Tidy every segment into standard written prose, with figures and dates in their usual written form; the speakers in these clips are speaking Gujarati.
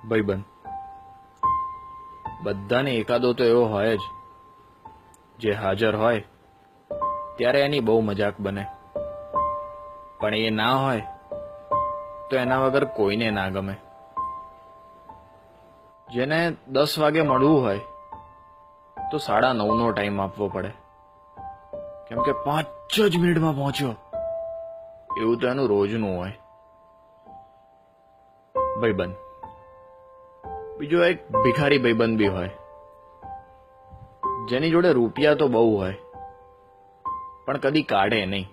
ભાઈબંધ બધાને એકાદો તો એવો હોય જ જે હાજર હોય ત્યારે એની બહુ મજાક બને, પણ એ ના હોય તો એના વગર કોઈને ના ગમે. જેને 10 વાગે મળવું હોય તો 9:30નો ટાઈમ આપવો પડે, કેમ કે 5 જ મિનિટમાં પહોંચ્યો, એવું તો એનું રોજનું હોય. ભાઈબંધ બીજો એક ભિખારી ભાઈબંધ બી હોય, જેની જોડે રૂપિયા તો બહુ હોય પણ કદી કાઢે નહીં.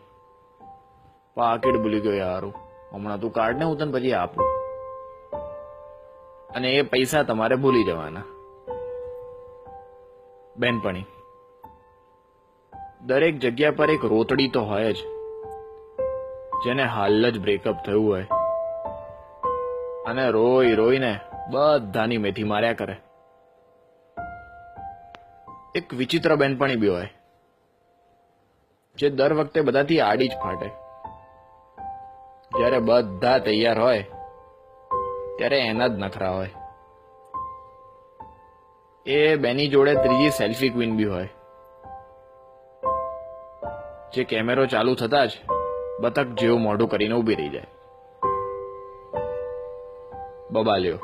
પાકીટ ભૂલી ગયો યારું, હમણાં તું કાઢ ને, હું તને પછી આપું. અને એ પૈસા તમારે ભૂલી જવાના. બેનપણી દરેક જગ્યા પર એક રોતડી તો હોય જ, જેને હાલ જ બ્રેકઅપ થયું હોય અને રોઈ રોઈને બધાની મેથી માર્યા કરે. એક વિચિત્ર બેનપણી બી હોય, જે દર વખતે બધાથી આડી જ ફાટે. જ્યારે બધા તૈયાર હોય ત્યારે એના જ નખરા હોય. એ બેની જોડે ત્રીજી સેલ્ફી ક્વીન બી હોય, જે કેમેરો ચાલુ થતા જ બતક જેવું મોઢું કરીને ઊભી રહી જાય. બબાલ્યો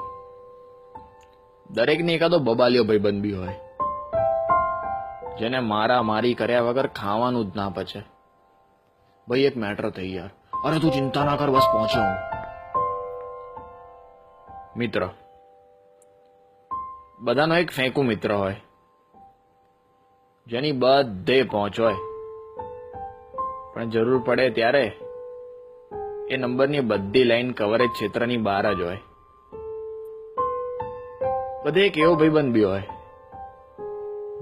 દરેકને એકાદો બબાલ્યો ભાઈબંધ બી હોય, જેને મારા મારી કર્યા વગર ખાવાનું જ ના પચે. ભાઈ એક મેટર થઈ યાર, અરે તું ચિંતા ના કર, બસ પહોંચ્યો હું. મિત્ર બધાનો એક ફેંકુ મિત્ર હોય, જેની બધે પહોંચ હોય, પણ જરૂર પડે ત્યારે એ નંબરની બધી લાઈન કવરેજ ક્ષેત્રની બહાર જ હોય. બધે એક એવો ભાઈબંધ બી હોય,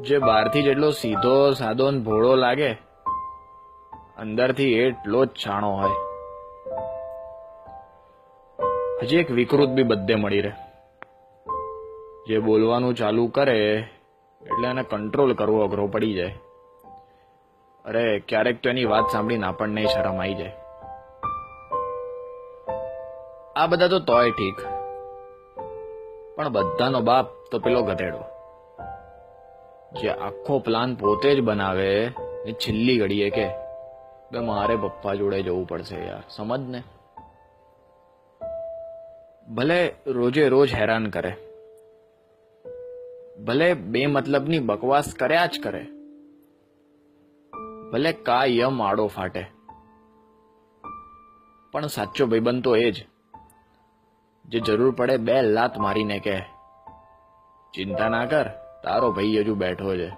જે બહારથી જેટલો સીધો સાદો ને ભોળો લાગે, અંદરથી એટલો જ છાણો હોય. હજી એક વિકૃત બી બધે મળી રહે, જે બોલવાનું ચાલુ કરે એટલે એને કંટ્રોલ કરવો અઘરો પડી જાય. અરે ક્યારેક તો એની વાત સાંભળીને આપણને શરમ આવી જાય. આ બધા તો તોય ઠીક, પણ બધાનો બાપ તો પેલો ગધેડો, જે આખો પ્લાન પોતે જ બનાવે ને છેલ્લી ઘડીએ કે મારે પપ્પા જોડે જવું પડશે યાર, સમજ ને. ભલે રોજે રોજ હેરાન કરે, ભલે બે મતલબની બકવાસ કર્યા જ કરે, ભલે કાયમ આડો ફાટે, પણ સાચો ભાઈબંધ તો એ જ, જે જરૂર પડે 2 લાત મારીને કહે, ચિંતા ના કર, તારો ભાઈ હજુ બેઠો છે.